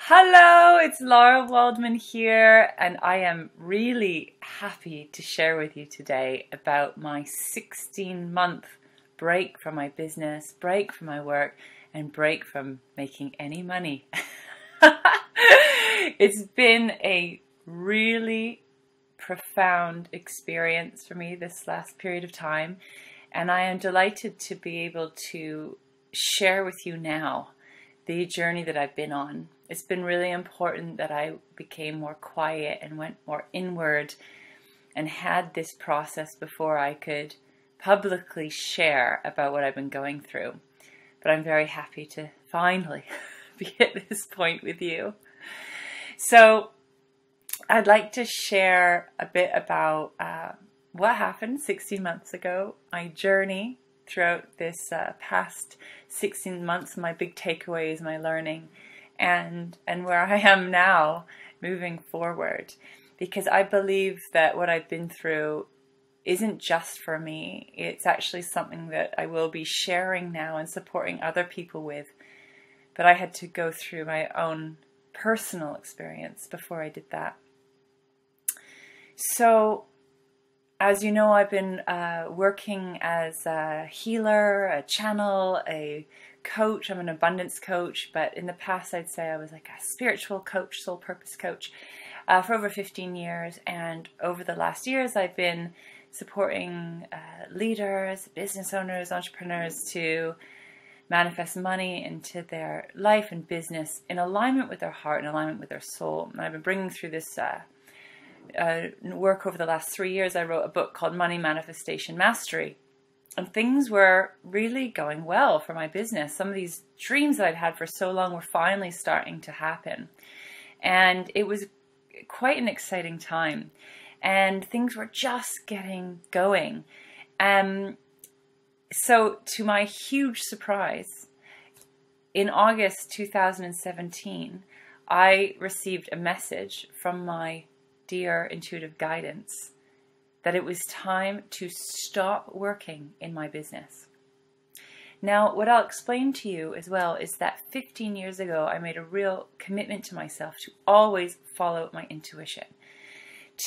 Hello, it's Lara Waldman here, and I am really happy to share with you today about my 16-month break from my business, break from my work, and break from making any money. It's been a really profound experience for me this last period of time, and I am delighted to be able to share with you now the journey that I've been on. It's been really important that I became more quiet and went more inward and had this process before I could publicly share about what I've been going through. But I'm very happy to finally be at this point with you. So I'd like to share a bit about what happened 16 months ago, my journey throughout this past 16 months, my big takeaways, my learning, and where I am now moving forward. Because I believe that what I've been through isn't just for me. It's actually something that I will be sharing now and supporting other people with. But I had to go through my own personal experience before I did that. So, as you know, I've been working as a healer, a channel, a coach. I'm an abundance coach, but in the past I'd say I was like a spiritual coach, soul purpose coach for over 15 years. And over the last years I've been supporting leaders, business owners, entrepreneurs to manifest money into their life and business in alignment with their heart, in alignment with their soul. And I've been bringing through this work over the last 3 years. I wrote a book called Money Manifestation Mastery, and things were really going well for my business. Some of these dreams that I'd had for so long were finally starting to happen, and it was quite an exciting time, and things were just getting going. So to my huge surprise, in August 2017, I received a message from my dear intuitive guidance that it was time to stop working in my business. Now, what I'll explain to you as well is that 15 years ago, I made a real commitment to myself to always follow my intuition,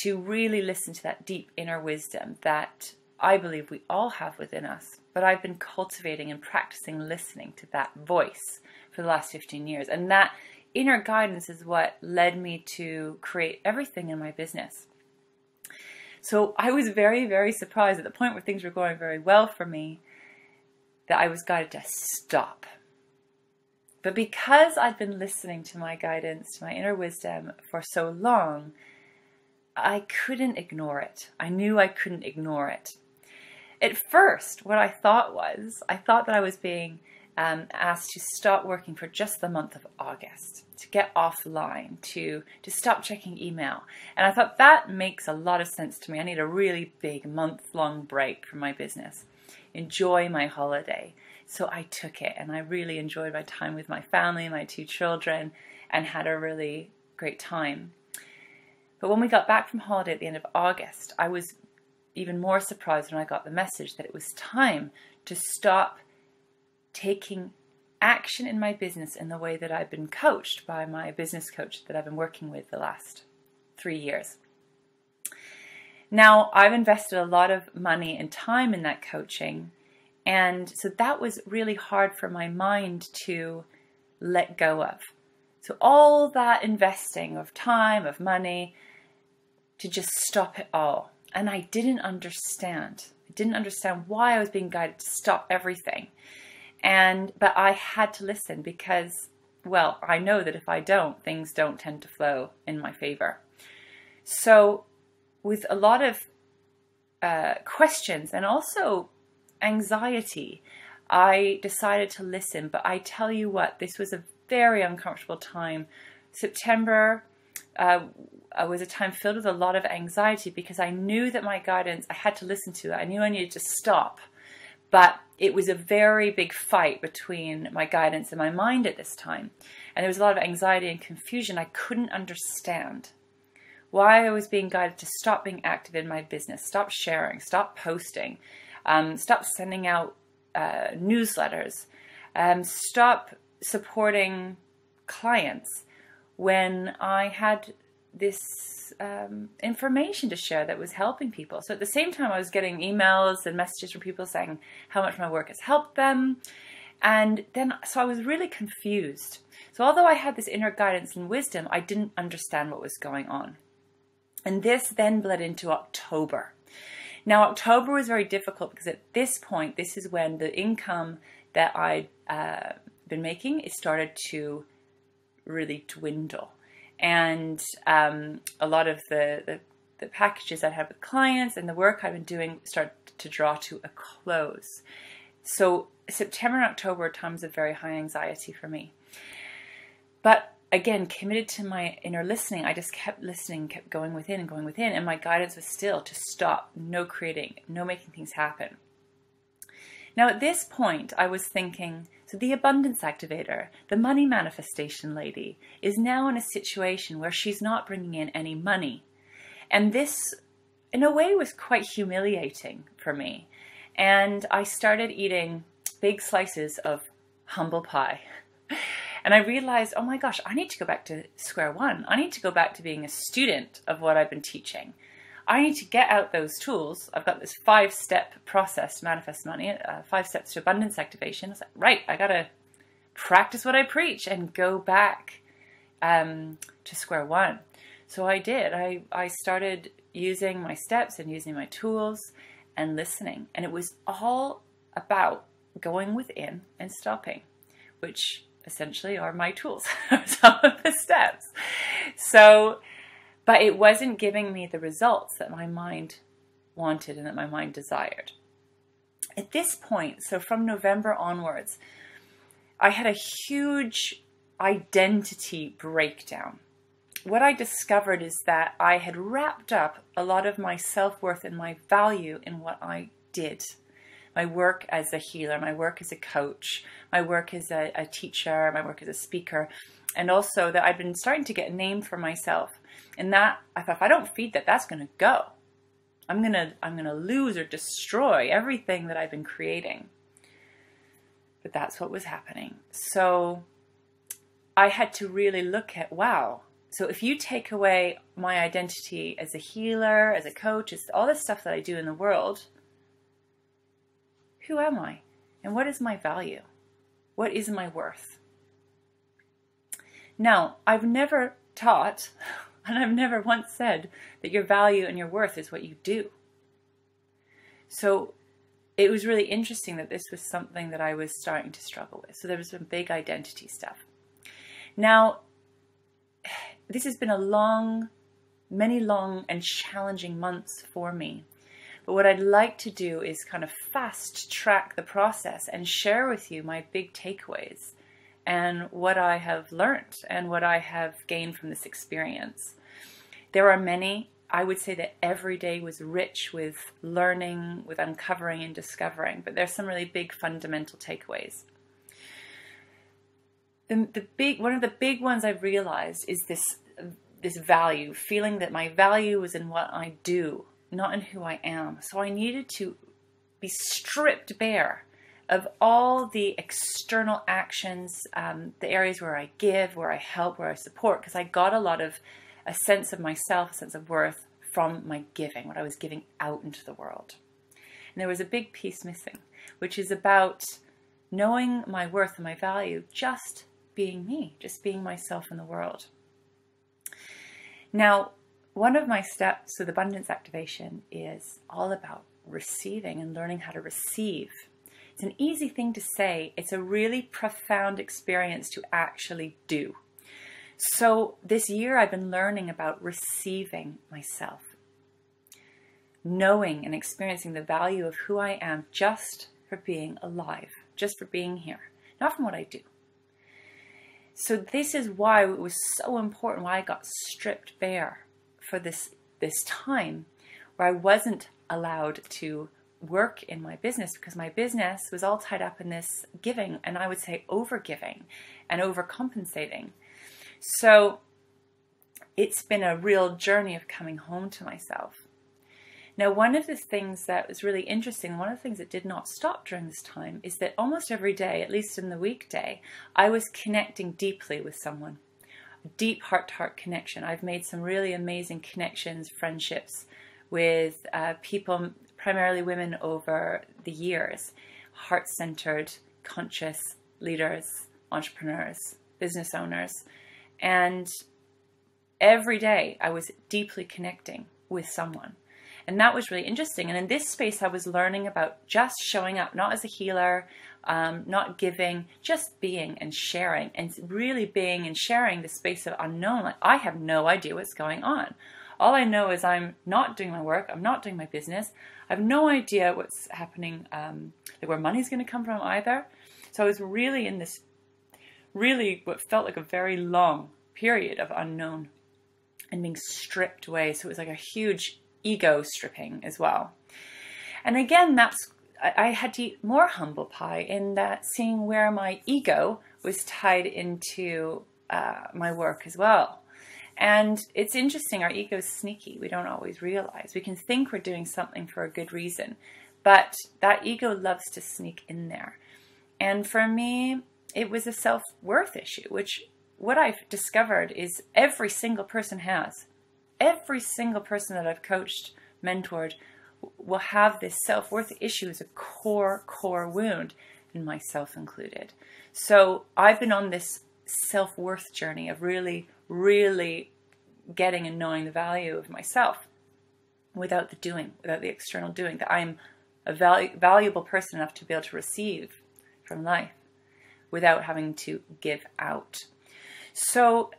to really listen to that deep inner wisdom that I believe we all have within us. But I've been cultivating and practicing listening to that voice for the last 15 years. And that inner guidance is what led me to create everything in my business. So I was very, very surprised at the point where things were going very well for me that I was guided to stop. But because I'd been listening to my guidance, to my inner wisdom for so long, I couldn't ignore it. I knew I couldn't ignore it. At first, what I thought that I was being asked to stop working for just the month of August, to get offline, to stop checking email. And I thought that makes a lot of sense to me. I need a really big month-long break from my business. Enjoy my holiday. So I took it, and I really enjoyed my time with my family, my 2 children, and had a really great time. But when we got back from holiday at the end of August, I was even more surprised when I got the message that it was time to stop taking action in my business in the way that I've been coached by my business coach that I've been working with the last 3 years. Now, I've invested a lot of money and time in that coaching, and so that was really hard for my mind to let go of. So all that investing of time, of money, to just stop it all. And I didn't understand. I didn't understand why I was being guided to stop everything. But I had to listen because, well, I know that if I don't, things don't tend to flow in my favor. So with a lot of questions and also anxiety, I decided to listen. But I tell you what, this was a very uncomfortable time. September was a time filled with a lot of anxiety because I knew that my guidance, I had to listen to it. I knew I needed to stop. But it was a very big fight between my guidance and my mind at this time. And there was a lot of anxiety and confusion. I couldn't understand why I was being guided to stop being active in my business, stop sharing, stop posting, stop sending out newsletters, stop supporting clients. when I had this information to share that was helping people. So at the same time, I was getting emails and messages from people saying how much my work has helped them. And then, so I was really confused. So although I had this inner guidance and wisdom, I didn't understand what was going on. And this then bled into October. Now, October was very difficult because at this point, this is when the income that I'd been making, it started to really dwindle. And a lot of the packages I had with clients and the work I've been doing started to draw to a close. So September and October are times of very high anxiety for me. But again, committed to my inner listening, I just kept listening, kept going within and going within. And my guidance was still to stop, no creating, no making things happen. Now at this point, I was thinking, so the abundance activator, the money manifestation lady, is now in a situation where she's not bringing in any money. And this, in a way, was quite humiliating for me. And I started eating big slices of humble pie. And I realized, oh my gosh, I need to go back to square one. I need to go back to being a student of what I've been teaching. I need to get out those tools. I've got this 5-step process to manifest money, 5 steps to abundance activation. It's like, right, I got to practice what I preach and go back to square one. So I did. I started using my steps and using my tools and listening. And it was all about going within and stopping, which essentially are my tools, some of the steps. So, but it wasn't giving me the results that my mind wanted and that my mind desired. At this point, so from November onwards, I had a huge identity breakdown. What I discovered is that I had wrapped up a lot of my self-worth and my value in what I did. My work as a healer, my work as a coach, my work as a teacher, my work as a speaker, and also that I've been starting to get a name for myself. And that, I thought, if I don't feed that, that's going to go. I'm gonna lose or destroy everything that I've been creating. But that's what was happening. So I had to really look at, wow. So if you take away my identity as a healer, as a coach, as all this stuff that I do in the world, who am I? And what is my value? What is my worth? Now, I've never taught, and I've never once said that your value and your worth is what you do. So it was really interesting that this was something that I was starting to struggle with. So there was some big identity stuff. Now, this has been many long and challenging months for me. But what I'd like to do is kind of fast track the process and share with you my big takeaways and what I have learned and what I have gained from this experience. There are many. I would say that every day was rich with learning, with uncovering and discovering, but there's some really big fundamental takeaways. One of the big ones I've realized is this value, feeling that my value is in what I do, not in who I am. So I needed to be stripped bare of all the external actions, the areas where I give, where I help, where I support, because I got a sense of myself, a sense of worth from my giving, what I was giving out into the world. And there was a big piece missing, which is about knowing my worth and my value, just being me, just being myself in the world. Now, one of my steps with abundance activation is all about receiving and learning how to receive. It's an easy thing to say. It's a really profound experience to actually do. So this year I've been learning about receiving myself, knowing and experiencing the value of who I am just for being alive, just for being here, not from what I do. So this is why it was so important, why I got stripped bare for this time where I wasn't allowed to work in my business, because my business was all tied up in this giving, and I would say over-giving and overcompensating. So it's been a real journey of coming home to myself. Now, one of the things that was really interesting, one of the things that did not stop during this time, is that almost every day, at least in the weekday, I was connecting deeply with someone. deep heart-to-heart connection. I've made some really amazing connections, friendships with people, primarily women, over the years. Heart-centered, conscious leaders, entrepreneurs, business owners. And every day I was deeply connecting with someone. And that was really interesting. And in this space, I was learning about just showing up, not as a healer, not giving, just being and sharing, and really being and sharing the space of unknown. Like, I have no idea what's going on. All I know is I'm not doing my work. I'm not doing my business. I have no idea what's happening, like where money's going to come from either. So I was really in this, really what felt like a very long period of unknown and being stripped away. So it was like a huge ego stripping as well. And again, I had to eat more humble pie in that, seeing where my ego was tied into my work as well. And it's interesting, our ego is sneaky. We don't always realize. We can think we're doing something for a good reason, but that ego loves to sneak in there. And for me, it was a self-worth issue, which what I've discovered is every single person has. Every single person that I've coached, mentored, will have this self-worth issue as a core wound, and myself included. So I've been on this self-worth journey of really getting and knowing the value of myself without the doing, without the external doing, that I'm a valuable person enough to be able to receive from life without having to give out. So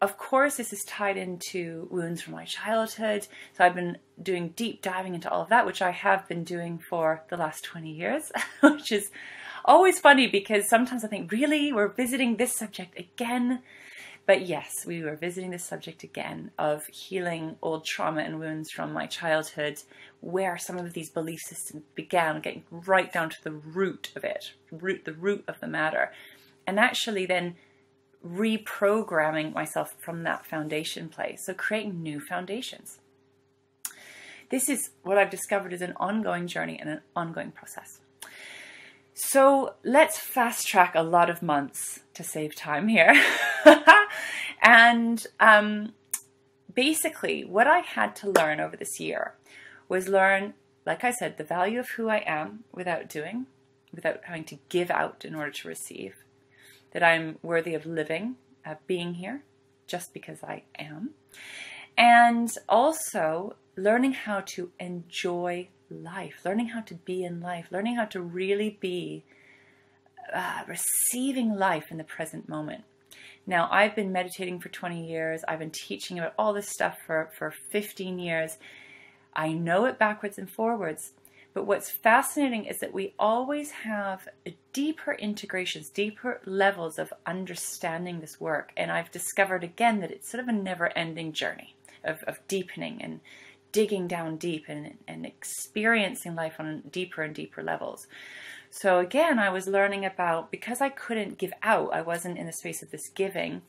of course, this is tied into wounds from my childhood. So I've been doing deep diving into all of that, which I have been doing for the last 20 years, which is always funny because sometimes I think, really, we're visiting this subject again? But yes, we were visiting this subject again of healing old trauma and wounds from my childhood, where some of these belief systems began, getting right down to the root of it, the root of the matter. And actually then reprogramming myself from that foundation place. So creating new foundations. This is what I've discovered is an ongoing journey and an ongoing process. So let's fast track a lot of months to save time here. And basically what I had to learn over this year was learn, like I said, the value of who I am without having to give out in order to receive. That I'm worthy of living, being here, just because I am. And also learning how to enjoy life, learning how to be in life, learning how to really be receiving life in the present moment. Now, I've been meditating for 20 years. I've been teaching about all this stuff for 15 years. I know it backwards and forwards. But what's fascinating is that we always have deeper integrations, deeper levels of understanding this work. And I've discovered again that it's sort of a never-ending journey of deepening and digging down deep and experiencing life on deeper and deeper levels. So again, I was learning about, because I couldn't give out, I wasn't in the space of this giving,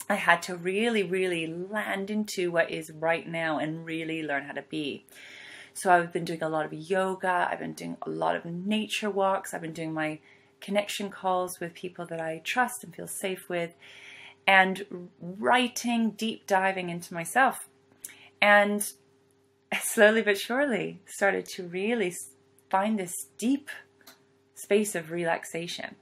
I had to really land into what is right now and really learn how to be. So I've been doing a lot of yoga, I've been doing a lot of nature walks, I've been doing my connection calls with people that I trust and feel safe with, and writing, deep diving into myself. And slowly but surely started to really find this deep space of relaxation.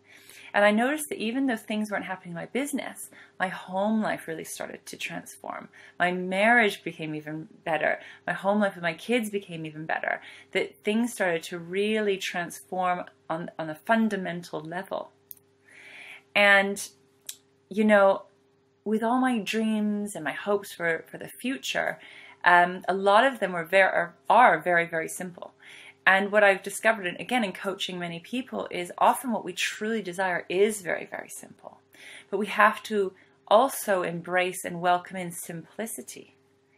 And I noticed that even though things weren't happening in my business, my home life really started to transform. My marriage became even better. My home life with my kids became even better. That things started to really transform on a fundamental level. And, you know, with all my dreams and my hopes for the future, a lot of them are very simple. And what I've discovered, and again in coaching many people, is often what we truly desire is very simple. But we have to also embrace and welcome in simplicity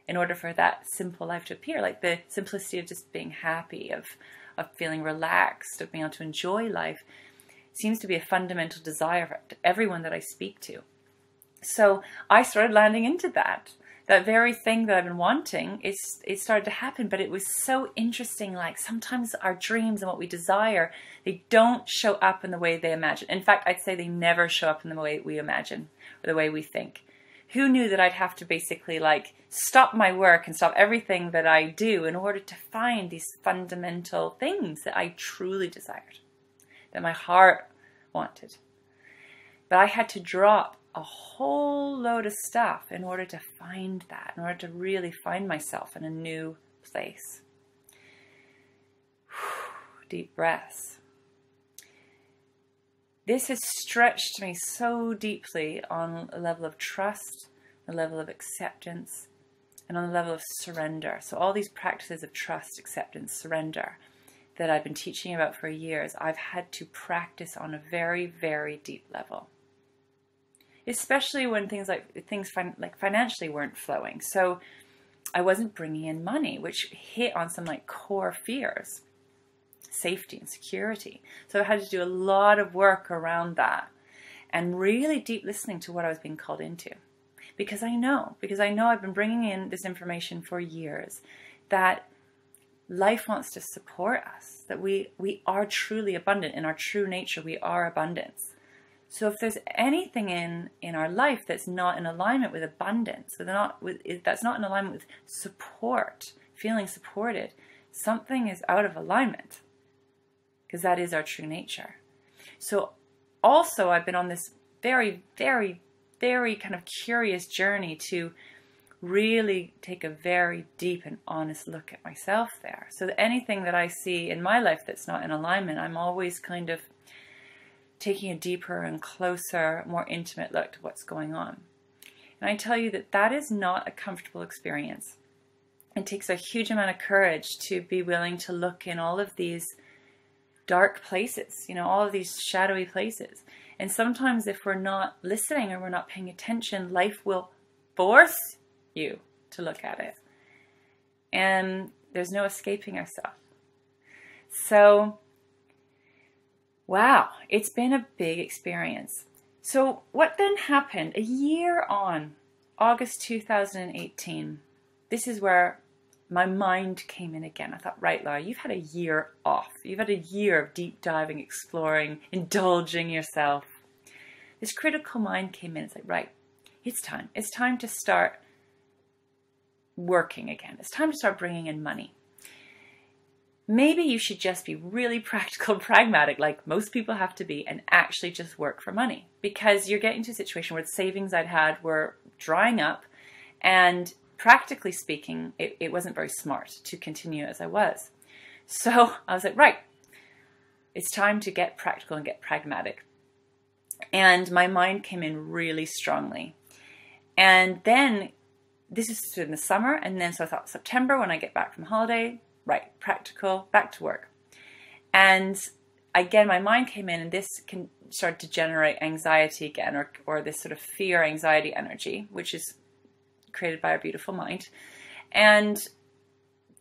in order for that simple life to appear. Like the simplicity of just being happy, of feeling relaxed, of being able to enjoy life, seems to be a fundamental desire for everyone that I speak to. So I started landing into that. That very thing that I've been wanting, it started to happen, but it was so interesting. Like sometimes our dreams and what we desire, they don't show up in the way they imagine. In fact, I'd say they never show up in the way we imagine or the way we think. Who knew that I'd have to basically like stop my work and stop everything that I do in order to find these fundamental things that I truly desired, that my heart wanted. But I had to drop a whole load of stuff in order to find that, in order to really find myself in a new place. Deep breaths. This has stretched me so deeply on a level of trust, a level of acceptance, and on a level of surrender. So all these practices of trust, acceptance, surrender that I've been teaching about for years, I've had to practice on a very, very deep level. Especially when things financially weren't flowing. So I wasn't bringing in money, which hit on some like core fears. Safety and security. So I had to do a lot of work around that and really deep listening to what I was being called into. Because I know I've been bringing in this information for years that life wants to support us, that we are truly abundant. In our true nature, we are abundance. So if there's anything in our life that's not in alignment with abundance, that's not in alignment with support, feeling supported, something is out of alignment. Because that is our true nature. So also I've been on this very, very, very kind of curious journey to really take a very deep and honest look at myself there. So that anything that I see in my life that's not in alignment, I'm always kind of taking a deeper and closer, more intimate look to what's going on. And I tell you that is not a comfortable experience. It takes a huge amount of courage to be willing to look in all of these dark places, all of these shadowy places. And sometimes if we're not listening or we're not paying attention, life will force you to look at it. And there's no escaping ourselves. So, wow, it's been a big experience. So what then happened? A year on, August 2018, this is where my mind came in again. I thought, right, Lara, you've had a year off. You've had a year of deep diving, exploring, indulging yourself. This critical mind came in. It's like, right, it's time. It's time to start working again. It's time to start bringing in money. Maybe you should just be really practical and pragmatic, like most people have to be, and actually just work for money. Because you're getting to a situation where the savings I'd had were drying up, and practically speaking, it wasn't very smart to continue as I was. So I was like, right, it's time to get practical and get pragmatic. And my mind came in really strongly. And then, this is in the summer, and then so I thought September when I get back from holiday, right, practical, back to work. And again, my mind came in, and this can start to generate anxiety again, or this sort of fear, anxiety energy, which is created by our beautiful mind, and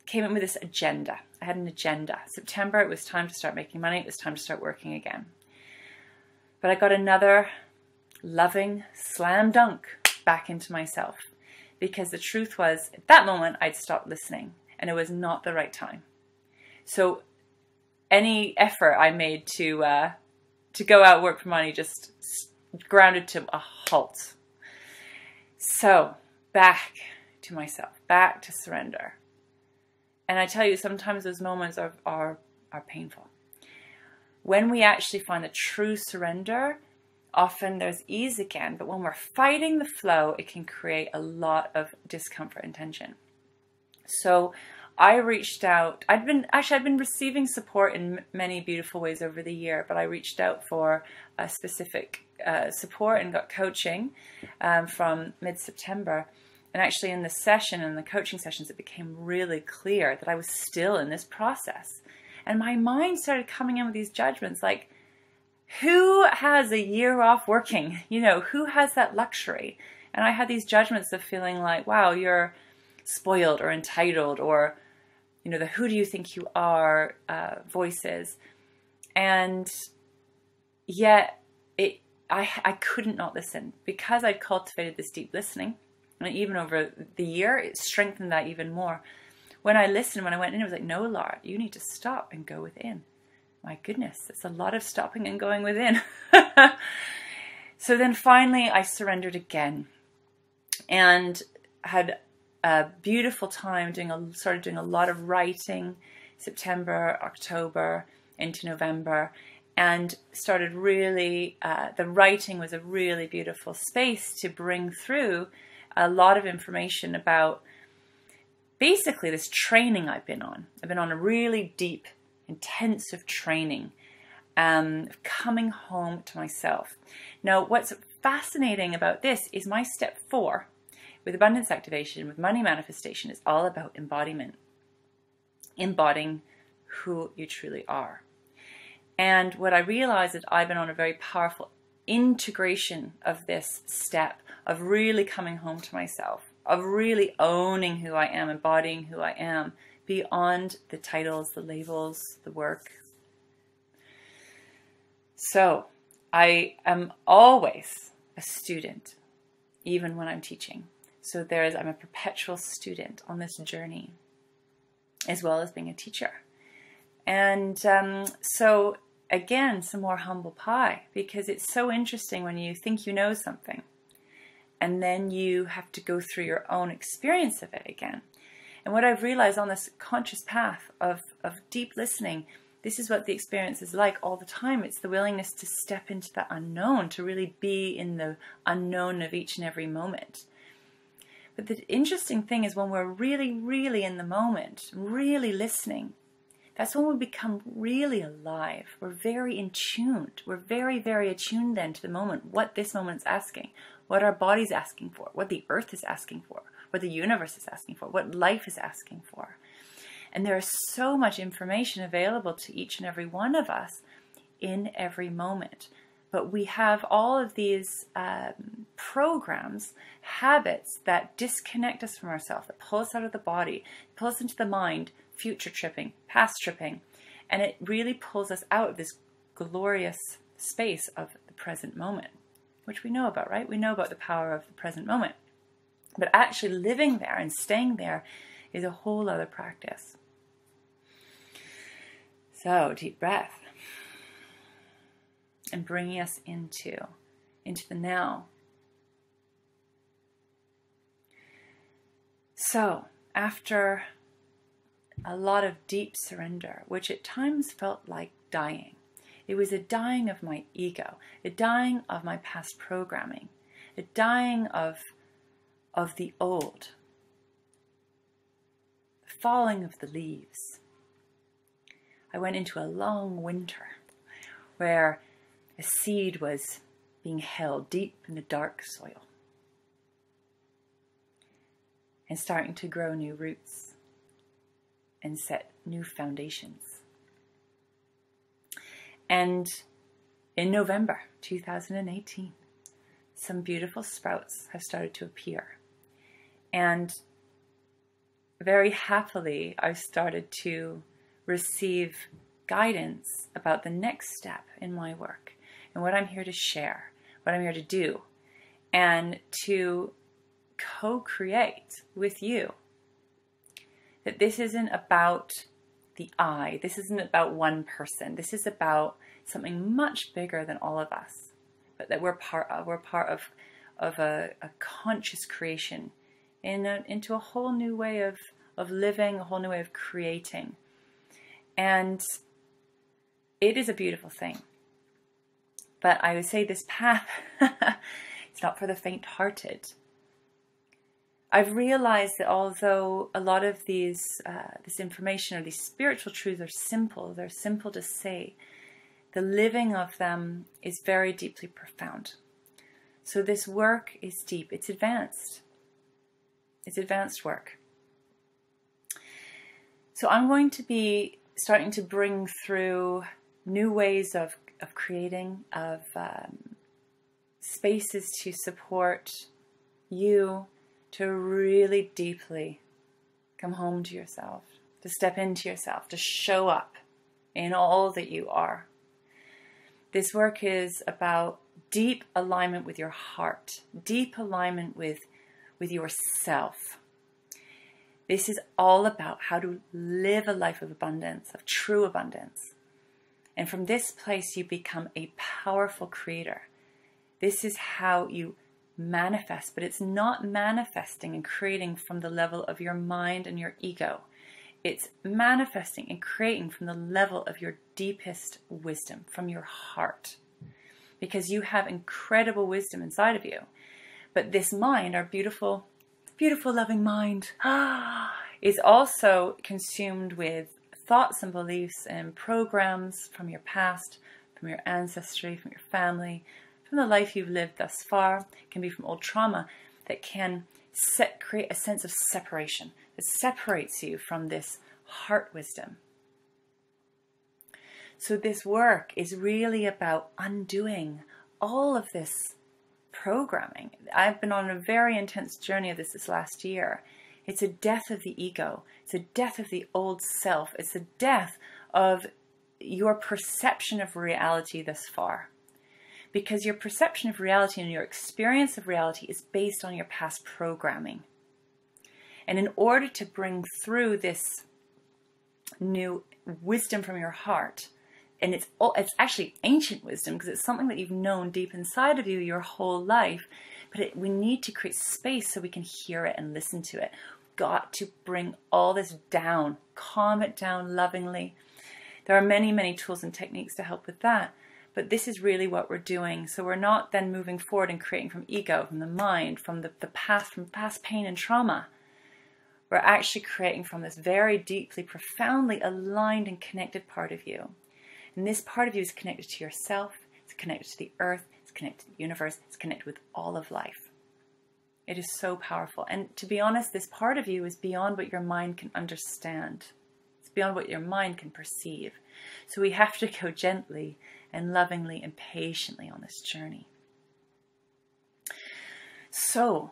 came in with this agenda. I had an agenda. September, it was time to start making money. It was time to start working again. But I got another loving slam dunk back into myself, because the truth was, at that moment, I'd stopped listening, and it was not the right time. So any effort I made to go out, work for money, just grounded to a halt. So back to myself, back to surrender. And I tell you, sometimes those moments are painful. When we actually find the true surrender, often there's ease again, but when we're fighting the flow, it can create a lot of discomfort and tension. So I reached out. I'd been receiving support in many beautiful ways over the year, but I reached out for a specific support and got coaching from mid-September. And actually in the coaching sessions, it became really clear that I was still in this process. And my mind started coming in with these judgments like, who has a year off working? Who has that luxury? And I had these judgments of feeling like, wow, you're spoiled or entitled, or, the who do you think you are voices. And yet I couldn't not listen, because I'd cultivated this deep listening. And even over the year, it strengthened that even more. When I listened, when I went in, it was like, no, Lara, you need to stop and go within. My goodness, it's a lot of stopping and going within. So then finally I surrendered again. and had a beautiful time started doing a lot of writing, September, October, into November, and started really, the writing was a really beautiful space to bring through a lot of information about basically this training I've been on. I've been on a really deep, intensive training, coming home to myself. Now, what's fascinating about this is my step 4 with abundance activation, with money manifestation, is all about embodiment. Embodying who you truly are. And what I realized is I've been on a very powerful integration of this step, of really coming home to myself, of really owning who I am, embodying who I am, beyond the titles, the labels, the work. So I am always a student, even when I'm teaching. So I'm a perpetual student on this journey, as well as being a teacher. And so again, some more humble pie, because it's so interesting when you think you know something, and then you have to go through your own experience of it again. And what I've realized on this conscious path of deep listening, this is what the experience is like all the time. It's the willingness to step into the unknown, to really be in the unknown of each and every moment. But the interesting thing is when we're really, really in the moment, really listening, that's when we become really alive. We're very in tuned. We're very, very attuned then to the moment, what this moment's asking, what our body's asking for, what the earth is asking for, what the universe is asking for, what life is asking for. And there is so much information available to each and every one of us in every moment. But we have all of these programs, habits that disconnect us from ourselves, that pull us out of the body, pull us into the mind, future tripping, past tripping. And it really pulls us out of this glorious space of the present moment, which we know about, right? We know about the power of the present moment. But actually living there and staying there is a whole other practice. So, deep breath. And bringing us into the now. So, after a lot of deep surrender, which at times felt like dying, it was a dying of my ego, a dying of my past programming, a dying of the old, the falling of the leaves. I went into a long winter where a seed was being held deep in the dark soil and starting to grow new roots and set new foundations. And in November 2018, some beautiful sprouts have started to appear. And very happily, I started to receive guidance about the next step in my work and what I'm here to share, what I'm here to do, and to co-create with you. That this isn't about the I, this isn't about one person, this is about something much bigger than all of us, but that we're part of a conscious creation into a whole new way of living, a whole new way of creating. And it is a beautiful thing. But I would say this path, it's not for the faint-hearted. I've realized that although a lot of this information or these spiritual truths are simple, they're simple to say, the living of them is very deeply profound. So this work is deep. It's advanced. It's advanced work. So I'm going to be starting to bring through new ways of creating, of spaces to support you to really deeply come home to yourself, to step into yourself, to show up in all that you are. This work is about deep alignment with your heart, deep alignment with yourself. This is all about how to live a life of abundance, of true abundance. And from this place, you become a powerful creator. This is how you manifest, but it's not manifesting and creating from the level of your mind and your ego. It's manifesting and creating from the level of your deepest wisdom, from your heart. Because you have incredible wisdom inside of you. But this mind, our beautiful, beautiful, loving mind, is also consumed with thoughts and beliefs and programs from your past, from your ancestry, from your family, from the life you've lived thus far. It can be from old trauma that can create a sense of separation that separates you from this heart wisdom. So this work is really about undoing all of this programming. I've been on a very intense journey of this last year. It's a death of the ego. It's a death of the old self. It's a death of your perception of reality thus far. Because your perception of reality and your experience of reality is based on your past programming. And in order to bring through this new wisdom from your heart, and it's actually ancient wisdom because it's something that you've known deep inside of you your whole life, but we need to create space so we can hear it and listen to it. We've got to bring all this down, calm it down lovingly. There are many, many tools and techniques to help with that, but this is really what we're doing. So we're not then moving forward and creating from ego, from the mind, from the past, from past pain and trauma. We're actually creating from this very deeply, profoundly aligned and connected part of you. And this part of you is connected to yourself, it's connected to the earth, it's connected to the universe, it's connected with all of life. It is so powerful. And to be honest, this part of you is beyond what your mind can understand. It's beyond what your mind can perceive. So we have to go gently and lovingly and patiently on this journey. So,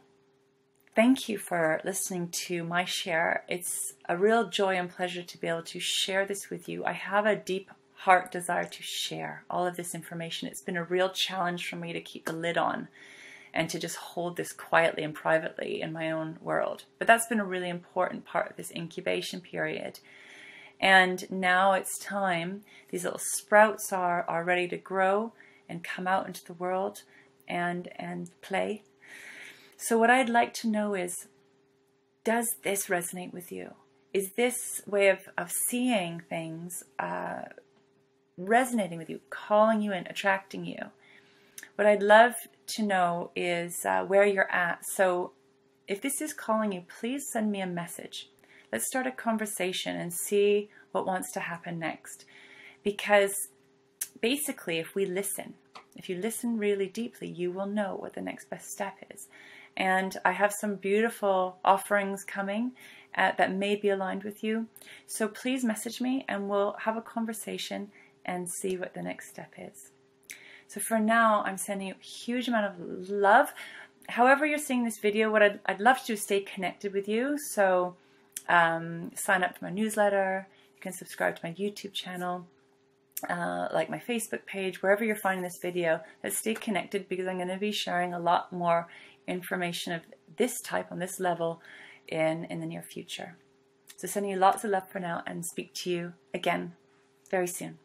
thank you for listening to my share. It's a real joy and pleasure to be able to share this with you. I have a deep heart desire to share all of this information. It's been a real challenge for me to keep the lid on and to just hold this quietly and privately in my own world. But that's been a really important part of this incubation period. And now it's time. These little sprouts are ready to grow and come out into the world and play. So what I'd like to know is, does this resonate with you? Is this way of seeing things resonating with you, calling you in, attracting you? What I'd love to know is where you're at. So if this is calling you, please send me a message. Let's start a conversation and see what wants to happen next. Because basically, if you listen really deeply, you will know what the next best step is. And I have some beautiful offerings coming that may be aligned with you. So please message me and we'll have a conversation and see what the next step is. So for now, I'm sending you a huge amount of love. However you're seeing this video, what I'd love to do is stay connected with you. So sign up for my newsletter. You can subscribe to my YouTube channel, like my Facebook page, wherever you're finding this video. Let's stay connected because I'm going to be sharing a lot more information of this type on this level in the near future. So sending you lots of love for now and speak to you again very soon.